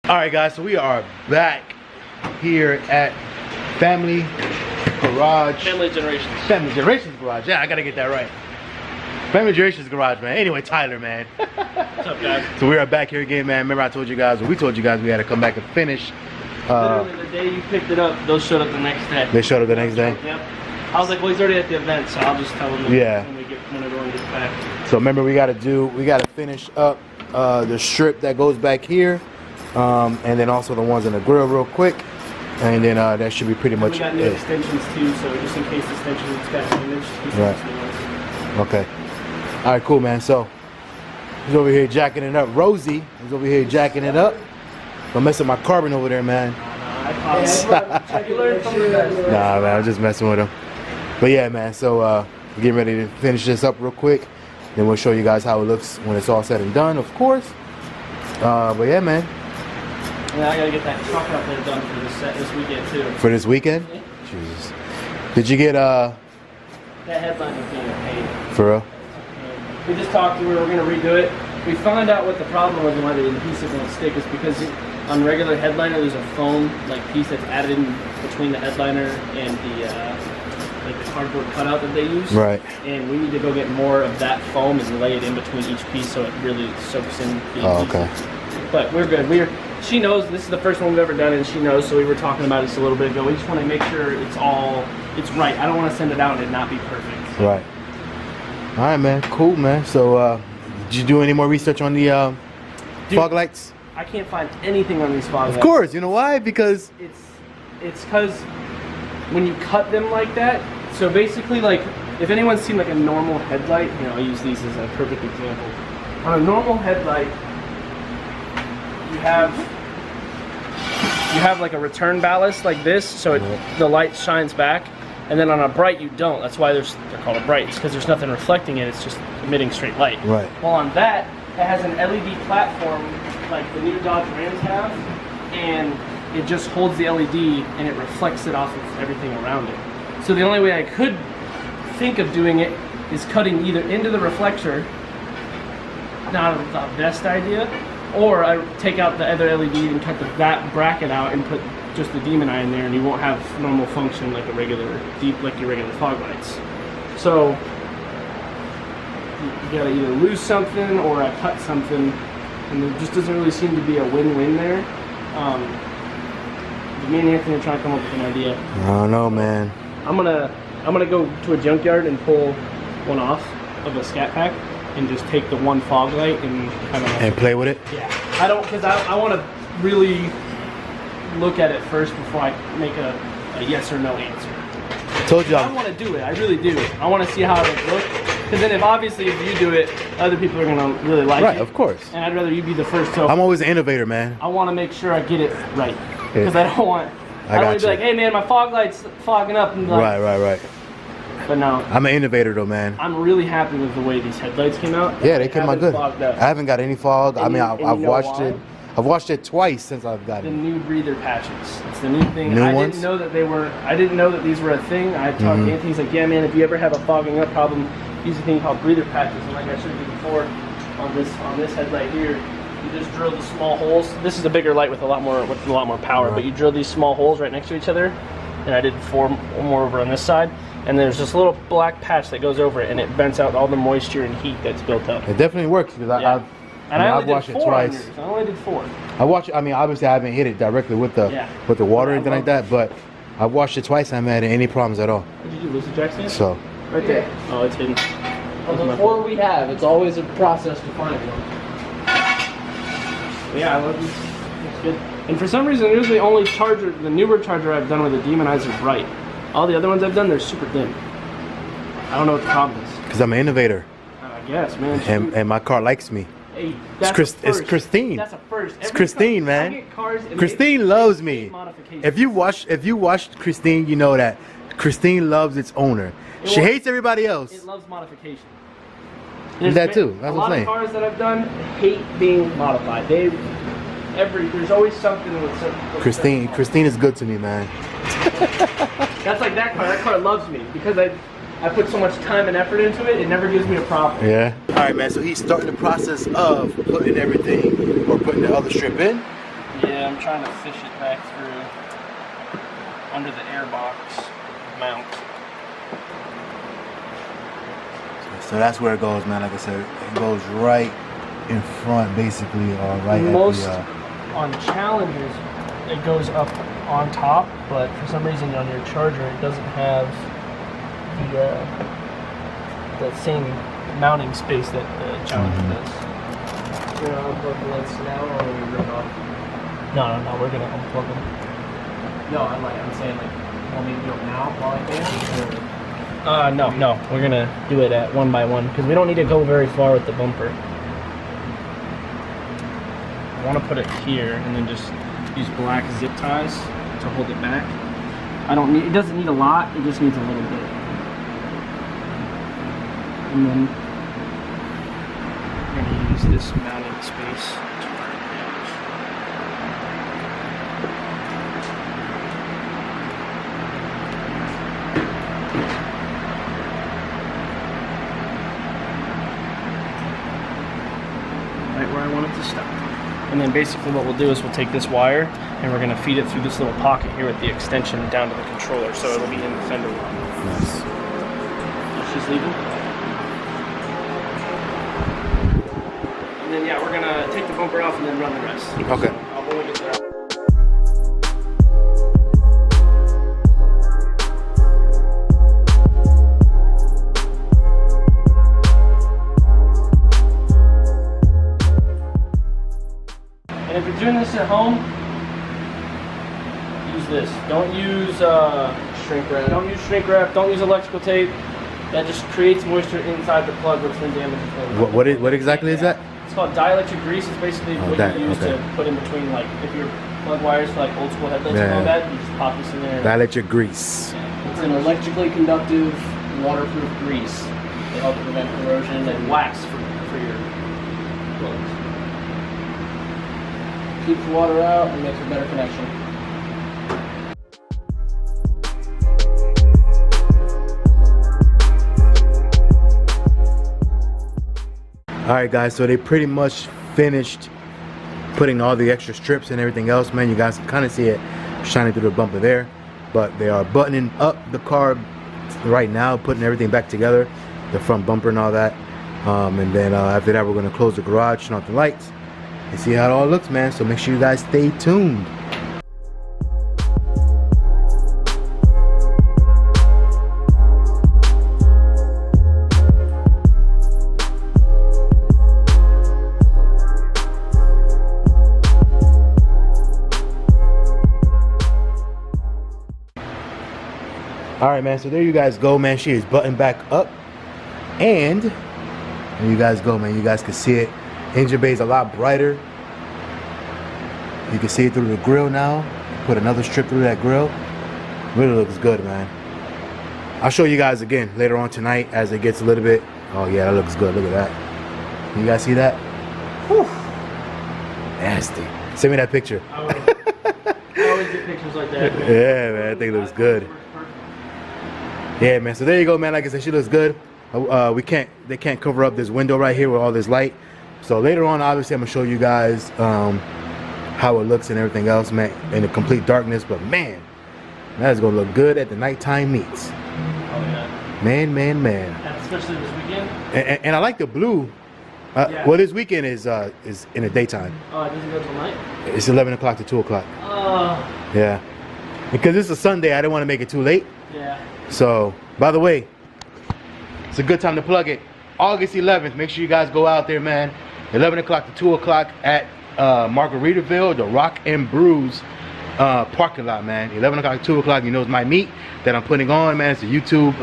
All right, guys, so we are back here at Family Garage. Family Generations. Family Generations Garage. Yeah, I gotta get that right. Family Generations Garage, man. Anyway, Tyler, man. What's up, guys? So we are back here again, man. Remember I told you guys, we told you guys we had to come back and finish. Literally the day you picked it up, those showed up the next day. They showed up the next day? Yep. I was like, well, he's already at the event, so I'll just tell him when everyone gets back. So remember, we gotta finish up the strip that goes back here. And then also the ones in the grill real quick, and then that should be pretty much it. We got new extensions too, so just in case the extensions got damaged. Right. Okay. All right, cool, man. So he's over here jacking it up. Rosie is over here jacking it up. Don't mess up my carbon over there, man. Nah, man, I'm just messing with him. But yeah, man. So we're getting ready to finish this up real quick. Then we'll show you guys how it looks when it's all said and done, of course. But yeah, man. Yeah, I gotta get that truck out there done for this weekend too. For this weekend? Yeah. Jesus. Did you get that headline was being paid. For real? We just talked to her, we're gonna redo it. We found out what the problem was and why the adhesive won't stick is because on regular headliner there's a foam piece that's added in between the headliner and the the cardboard cutout that they use. Right. And we need to go get more of that foam and lay it in between each piece so it really soaks in the adhesive. Oh, okay. But we're good. She knows this is the first one we've ever done, and she knows. So we were talking about this a little bit ago. We just want to make sure it's right. I don't want to send it out and it not be perfect. Right. All right, man. Cool, man. So, did you do any more research on the fog lights? I can't find anything on these fog lights. Of course. You know why? Because it's because when you cut them like that. So basically, like if anyone's seen like a normal headlight, I use these as a perfect example. On a normal headlight, you have like a return ballast like this, so the light shines back, and then on a bright you don't. That's why they're called a bright, because there's nothing reflecting it, it's just emitting straight light. Right. Well, on that, it has an LED platform like the new Dodge Rams have, and it just holds the LED and it reflects it off of everything around it. So the only way I could think of doing it is cutting either into the reflector, not the best idea, or I take out the other LED and cut that bracket out and put just the demon eye in there, and you won't have normal function like your regular fog lights. So you gotta either lose something or I cut something, and there just doesn't really seem to be a win-win there. Me and Anthony are trying to come up with an idea. I don't know, man. I'm gonna go to a junkyard and pull one off of a Scat pack and just take the one fog light and kind of play with it. Yeah, because I want to really look at it first before I make a yes or no answer. I told you. I want to do it. I really do. I want to see how it looks. Because then, if you do it, other people are gonna really like it. Right, of course. And I'd rather you be the first. So I'm always an innovator, man. I want to make sure I get it right. Because I don't want to be like, hey man, my fog light's fogging up. And like, right. But no. I'm an innovator though, man. I'm really happy with the way these headlights came out. Yeah, they came out good. I haven't got any fog. I mean, I've watched it. I've watched it twice since I've got it. The new breather patches. It's the new thing. New I ones? didn't know that I didn't know that these were a thing. I talked to Anthony. He's like, yeah, man, if you ever have a fogging up problem, use a thing called breather patches. And like I showed you before, on this headlight here, you just drill the small holes. This is a bigger light with a lot more power, but you drill these small holes right next to each other. And I did 4 more over on this side. And there's this little black patch that goes over it, and it vents out all the moisture and heat that's built up. It definitely works because I've watched it twice. I only did 4. I watched it. I mean, obviously I haven't hit it directly with the water or anything like that, but I've watched it twice and I haven't had any problems at all. What did you do, Lucid Jackson? So. Right there. Oh, it's hidden. Of the 4 we have, it's always a process to find one. Yeah, I love these. It's good. And for some reason, here's the only charger, the newer charger I've done with the demonizer bright. All the other ones I've done, they're super dim. I don't know what the problem is. Because I'm an innovator. I guess, man. And my car likes me. Hey, it's Christine. That's a first. It's Christine, man. Christine loves me. If you watched Christine, you know that Christine loves its owner. She hates everybody else. It loves modification. That too. That's what I'm saying. A lot of cars that I've done hate being modified. There's always something with Christine is good to me, man. That's like that car. That car loves me because I put so much time and effort into it. It never gives me a problem. Yeah. All right, man. So he's starting the process of putting everything or putting the other strip in. Yeah, I'm trying to fish it back through under the airbox mount. So that's where it goes, man. Like I said, it goes right in front, basically, or right Most at on Challengers, it goes up on top, but for some reason on your Charger, it doesn't have the same mounting space that the Challenger does. You're gonna unplug the lights now, or are we rip off? No, we're gonna unplug them. No, I'm saying like, want me to do it now while I can? No, we're gonna do it at one by one because we don't need to go very far with the bumper. I want to put it here and then just use black zip ties to hold it back. It doesn't need a lot, it just needs a little bit. And then we're gonna use this mounting space to our advantage. Right where I want it to stop. And then basically what we'll do is we'll take this wire and we're gonna feed it through this little pocket here with the extension down to the controller, so it'll be in the fender lock. Nice. She's leaving. And then yeah, we're gonna take the bumper off and then run the rest. Okay. So I'll only get there. And if you're doing this at home, use this. Don't use Shrink wrap. Don't use shrink wrap. Don't use electrical tape. That just creates moisture inside the plug, which then damages the plug. What exactly is that? It's called dielectric grease. It's basically what you use to put in between, like if your plug wires for like old school headlights are going bad, you just pop this in there. Dielectric grease. It's an electrically conductive, waterproof grease. They help prevent corrosion And wax for your plugs. Keeps water out and makes a better connection. Alright guys, so they pretty much finished putting all the extra strips and everything else, man. You guys can kind of see it shining through the bumper there, but they are buttoning up the car right now, putting everything back together, the front bumper and all that, and then after that we're going to close the garage, turn off the lights and see how it all looks, man. So make sure you guys stay tuned. All right, man, so there you guys go, man. She is buttoned back up, and there you guys go, man. You guys can see it. Engine bay is a lot brighter. You can see it through the grill now. Put another strip through that grill. Really looks good, man. I'll show you guys again later on tonight as it gets a little bit. Oh yeah, that looks good. Look at that. You guys see that? Whew. Nasty. Send me that picture. I always get pictures like that. Man. Yeah, man, I think it looks good. Yeah, man. So there you go, man. Like I said, she looks good. They can't cover up this window right here with all this light. So later on, obviously, I'm gonna show you guys how it looks and everything else, man, in the complete darkness. But man, that is gonna look good at the nighttime meets. Oh yeah. Man. And especially this weekend. And I like the blue. Yeah. Well, this weekend is in the daytime. Oh, it doesn't go till night. It's 11 o'clock to 2 o'clock. Yeah. Because it's a Sunday, I didn't want to make it too late. Yeah. So, by the way, it's a good time to plug it. August 11th, make sure you guys go out there, man. 11 o'clock to 2 o'clock at Margaritaville, the Rock and Brews parking lot, man. 11 o'clock to 2 o'clock, you know, it's my meet that I'm putting on, man. It's a YouTube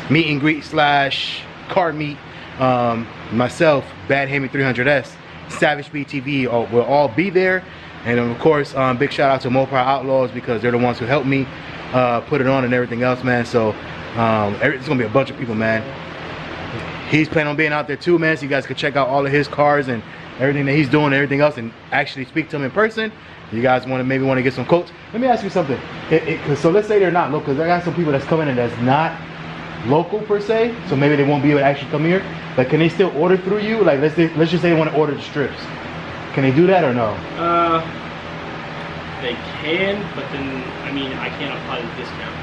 meet and greet / car meet. Myself, Bad Hammy 300S, Savage Speed TV will all be there. And of course, big shout out to Mopar Outlaws because they're the ones who helped me put it on and everything else, man. So it's gonna be a bunch of people, man. He's planning on being out there too, man, so you guys can check out all of his cars and everything that he's doing and everything else and actually speak to him in person. You guys maybe want to get some quotes. Let me ask you something. So let's say they're not local, because I got some people that's coming in that's not local per se, so maybe they won't be able to actually come here. Like, can they still order through you? Like, let's just say they want to order the strips. Can they do that or no? they can, but then I mean I can't apply the discount.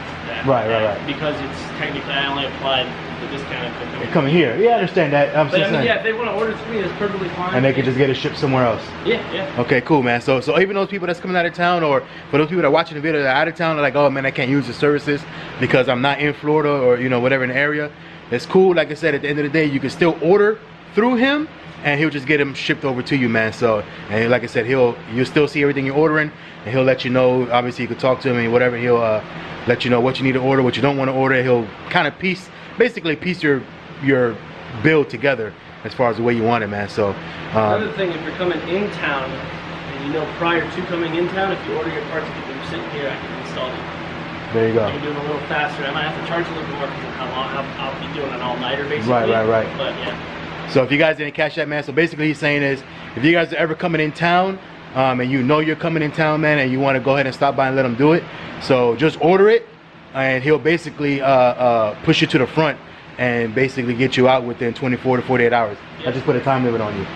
Right. Because it's technically I only applied the discount if They're coming here. Yeah, I understand that. I'm But just I mean, saying. yeah, if they want to order through me, that's perfectly fine. And they could just get it shipped somewhere else. Yeah. Okay, cool, man. So even those people that's coming out of town, or for those people that are watching the video that are out of town, are like, oh man, I can't use the services because I'm not in Florida or whatever in the area. It's cool. Like I said, at the end of the day, you can still order through him, and he'll just get them shipped over to you, man. So, and like I said, you'll still see everything you're ordering, and he'll let you know. Obviously, you can talk to him and whatever. He'll let you know what you need to order, what you don't want to order. He'll kind of basically piece your bill together as far as the way you want it, man. So another thing, if you're coming in town, and prior to coming in town, if you order your parts and keep them sitting here, I can install them. there you go. I can do them a little faster. I might have to charge a little bit more because of how long I'll be doing an all-nighter basically. Right. But yeah. So if you guys didn't catch that, man, so basically he's saying is, if you guys are ever coming in town, and you're coming in town, man, and you want to go ahead and stop by and let him do it, so just order it, and he'll basically push you to the front and basically get you out within 24 to 48 hours. Yep. I just put a time limit on you.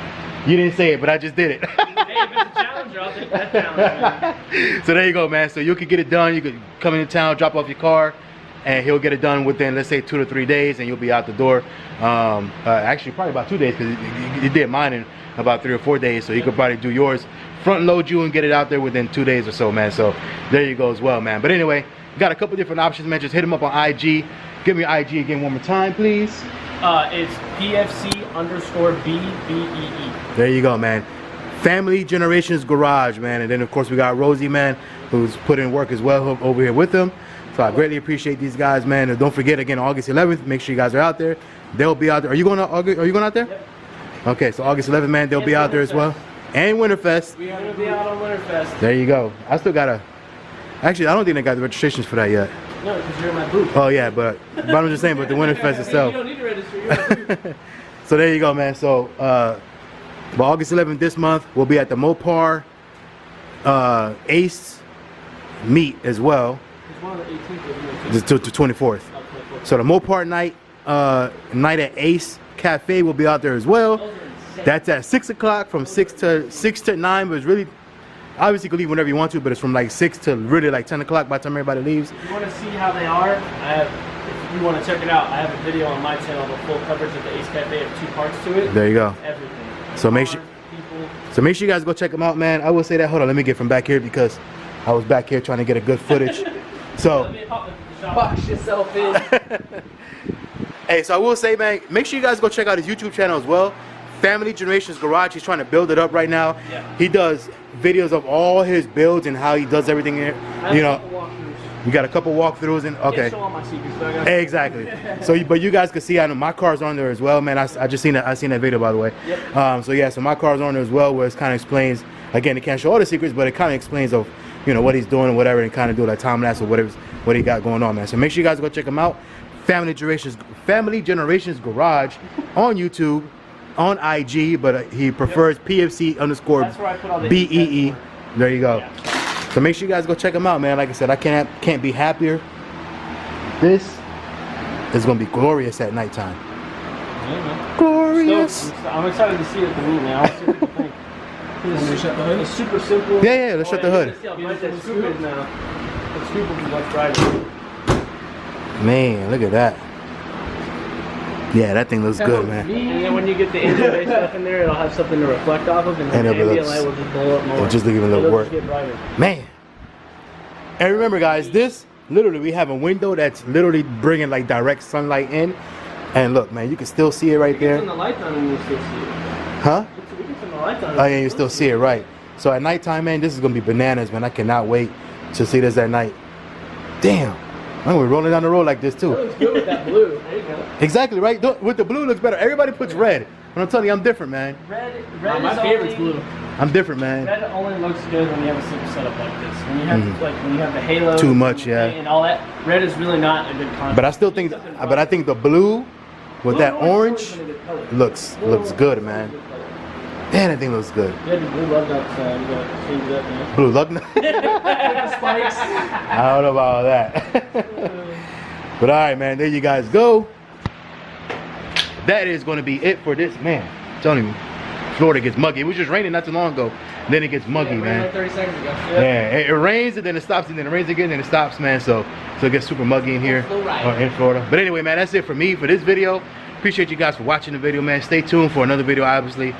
You didn't say it, but I just did it. Hey, if it's a challenger, I'll take that challenge, man. So there you go, man. So you could get it done. You could come into town, drop off your car, and he'll get it done within, let's say, 2 to 3 days, and you'll be out the door. Actually, probably about 2 days, because he did mine in about 3 or 4 days, so he could probably do yours, front load you, and get it out there within 2 days or so, man. So there you go as well, man. But anyway, got a couple different options, man. Just hit him up on IG. Give me your IG again one more time, please. It's PFC_BBEE. There you go, man. Family Generations Garage, man. And then, of course, we got Rosie, man, who's put in work as well over here with them. So I greatly appreciate these guys, man. And don't forget, again, August 11th, make sure you guys are out there. They'll be out there. Are you going out there? Yep. Okay, so August 11th, man, they'll be out there as well. And Winterfest. We are going to be out on Winterfest. There you go. I still got to... Actually, I don't think they got the registrations for that yet. No, because you're in my booth. Oh, yeah, but I'm just saying, but the Winterfest itself. You don't need to register, you're in my booth. So there you go, man. So but August 11th this month, we'll be at the Mopar Ace meet as well. It's one of the 18th. Just to 24th. So the Mopar night at Ace Cafe will be out there as well. That's at 6 o'clock, from 6 to 9. But it's really, obviously you can leave whenever you want to, but it's from like 6 to really like 10 o'clock by the time everybody leaves. If you want to see how they are, if you want to check it out, I have a video on my channel, the full coverage of the Ace Cafe of 2 parts to it. There you go. Everything. So make sure you guys go check them out, man. I will say that. Hold on, let me get from back here because I was back here trying to get a good footage. So Box yourself in. hey, so I will say, man, make sure you guys go check out his YouTube channel as well. Family Generations Garage. He's trying to build it up right now. Yeah. He does videos of all his builds and how he does everything here. You know, you got a couple walkthroughs and okay. Show all my secrets, but I gotta Exactly. So, but you guys can see, I know my car's on there as well, man. I just seen that. I seen that video, by the way. Yep. So yeah, so my car's on there as well, where it kind of explains. Again, it can't show all the secrets, but it kind of explains of what he's doing and whatever, and kind of do like time lapse or whatever what he got going on, man. So make sure you guys go check him out. Family Generations Garage on YouTube, on IG, but he prefers PFC_BEE. There you go. Yeah. So make sure you guys go check him out, man. Like I said, I can't be happier. This is gonna be glorious at nighttime. Yeah, man. Glorious. I'm excited to see it at the meet now. Let's see what you think. Shut the hood? It's super simple. Yeah, let's shut the hood. See how bright that scoop is now. The scoop will be much brighter. Man, look at that. Yeah, that thing looks good, man. And then when you get the engine bay stuff in there, it'll have something to reflect off of, and the ambient light will just blow up more. It'll just give it a little work. Get brighter. Man. And remember, guys, this literally, we have a window that's literally bringing like direct sunlight in. And look, man, you can still see it right there. Turn the lights on and you still see it. Huh? We can turn the lights on. Oh, yeah, you still see it, right. So at nighttime, man, this is going to be bananas, man. I cannot wait to see this at night. Damn. I'm going to be rolling down the road like this, too. That looks good with that blue. There you go. Exactly, right? With the blue, looks better. Everybody puts red. But I'm telling you, I'm different, man. Red My is favorite's only, blue. I'm different, man. Red only looks good when you have a simple setup like this. When you have when you have the halo. Too much, yeah. And all that. Red is really not a good contrast. But I still think, I think the blue with that orange looks good, man. Man, that thing looks good. You had the blue lug nuts, you gotta change it up, man. Blue lug nut? Spikes. I don't know about that. But all right, man, there you guys go. That is going to be it for this, man. I'm telling you, Florida gets muggy. It was just raining not too long ago. then it gets muggy, Yeah, man. like 30 seconds ago. Yeah, it rains and then it stops, and then it rains again and then it stops, man. So it gets super muggy in here in Florida. But anyway, man, that's it for me for this video. Appreciate you guys for watching the video, man. Stay tuned for another video, obviously.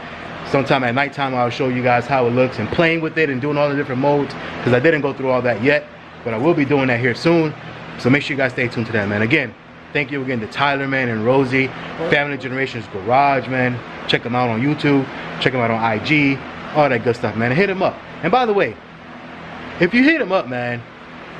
Sometime at nighttime, I'll show you guys how it looks and playing with it and doing all the different modes, because I didn't go through all that yet, but I will be doing that here soon. So make sure you guys stay tuned to that, man. Again, thank you again to Tyler, man, and Rosie, Family Generations Garage, man. Check them out on YouTube. Check them out on IG. All that good stuff, man. And hit them up. And by the way, if you hit them up, man,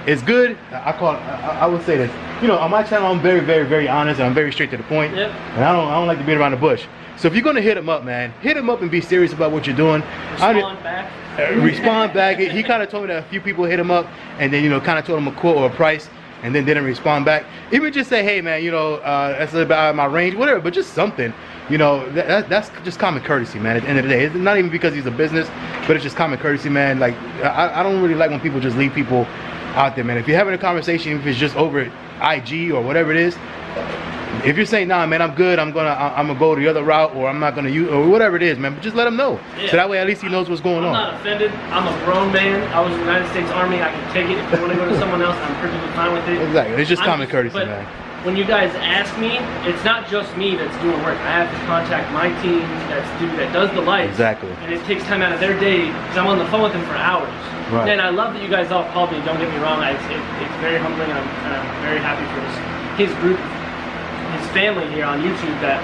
it's good. I would say this. You know, on my channel, I'm very, very, very honest, and I'm very straight to the point. Yep. And I don't like to beat around the bush. So if you're gonna hit him up, man, hit him up and be serious about what you're doing. Respond back. Respond back. He kind of told me that a few people hit him up and then, you know, kind of told him a quote or a price and then didn't respond back. Even just say, hey, man, you know, that's about my range, whatever, but just something. You know, that's just common courtesy, man. At the end of the day, it's not even because he's a business, but it's just common courtesy, man. Like, I don't really like when people just leave people out there, man. If you're having a conversation, if it's just over IG or whatever it is, if you're saying, nah, man, I'm good, I'm gonna go the other route, or I'm not gonna use, or whatever it is, man, but just let him know. Yeah. So that way at least he knows what's going on. I'm not offended. I'm a grown man. I was in the United States Army. I can take it. If you want to go to someone else, I'm perfectly fine with it. Exactly. It's just common courtesy, but man. When you guys ask me, it's not just me that's doing work. I have to contact my team that does the lights. Exactly. And it takes time out of their day because I'm on the phone with them for hours. Right. And I love that you guys all called me. Don't get me wrong. It's very humbling, and I'm very happy for his group, his family here on YouTube that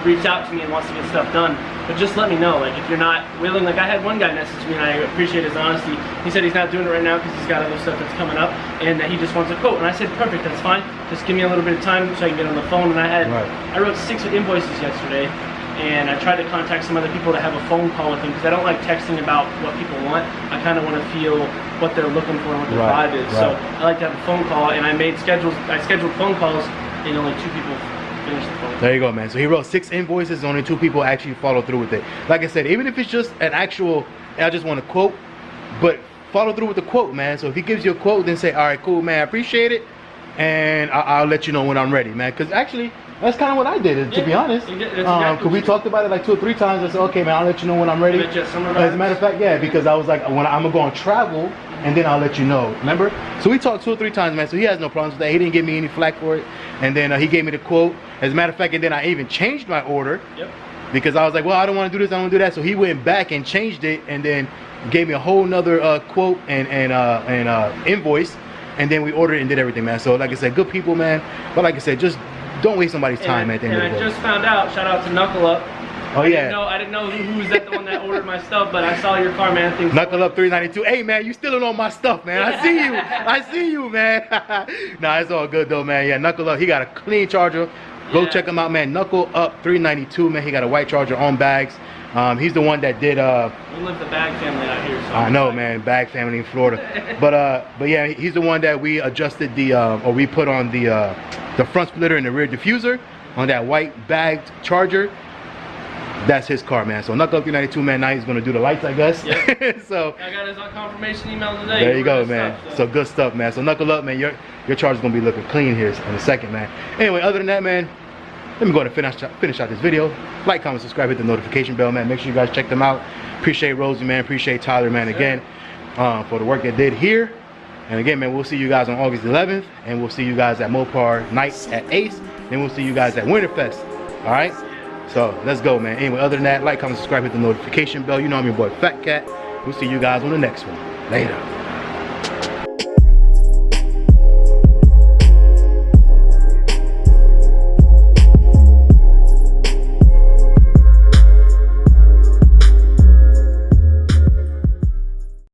reached out to me and wants to get stuff done. But just let me know, like, if you're not willing. Like, I had one guy message me, and I appreciate his honesty. He said he's not doing it right now because he's got other stuff that's coming up, and that he just wants a quote. And I said, perfect, that's fine. Just give me a little bit of time so I can get on the phone. And I wrote 6 invoices yesterday, and I tried to contact some other people to have a phone call with them because I don't like texting about what people want. I kind of want to feel what they're looking for and what their vibe is. So I like to have a phone call, and I scheduled phone calls, and only 2 people finished the phone call. There you go, man. So he wrote 6 invoices, only 2 people actually followed through with it. Like I said, even if it's just an actual, I just want a quote, but follow through with the quote, man. So if he gives you a quote, then say, all right, cool, man, I appreciate it, and I'll let you know when I'm ready, man. Because actually, that's kind of what I did, to be honest. Because we talked about it like 2 or 3 times. I said, okay, man, I'll let you know when I'm ready. As a matter of fact, yeah, because I was like, when I'm gonna go on travel, and then I'll let you know. Remember? So we talked 2 or 3 times, man. So he has no problems with that. He didn't give me any flack for it. And then he gave me the quote. As a matter of fact, and then I even changed my order. Yep. Because I was like, well, I don't want to do this, I don't want to do that. So he went back and changed it, and then gave me a whole nother quote and invoice. And then we ordered it and did everything, man. So like I said, good people, man. But like I said, just don't waste somebody's time at the end of the day. And I just found out, shout out to Knuckle Up. Oh yeah. I didn't know who was that the one that ordered my stuff, but I saw your car, man. Things Knuckle Up 392. Hey man, you stealing all my stuff, man. I see you. I see you, man. Nah, it's all good though, man. Yeah, Knuckle Up. He got a clean charger. Go check him out, man. Knuckle Up 392, man. He got a white charger on bags. He's the one that did we live the Bag family out here, so I know, man, Bag family in Florida. but yeah, he's the one that we adjusted the or we put on the front splitter and the rear diffuser on that white bagged charger. That's his car, man. So Knuckle Up 392, man. Now he's gonna do the lights, I guess. Yep. So I got his confirmation email today. There you go, man. So good stuff, man. So Knuckle Up, man. Your charger's gonna be looking clean here in a second, man. Anyway, other than that, man, let me go ahead and finish out this video. Like, comment, subscribe, hit the notification bell, man. Make sure you guys check them out. Appreciate Rosie, man. Appreciate Tyler, man, again, for the work they did here. And again, man, we'll see you guys on August 11th, and we'll see you guys at Mopar night at Ace. Then we'll see you guys at Winterfest. All right. So let's go, man. Anyway, other than that, like, comment, subscribe, hit the notification bell. You know I'm your boy Fatkat. We'll see you guys on the next one. Later.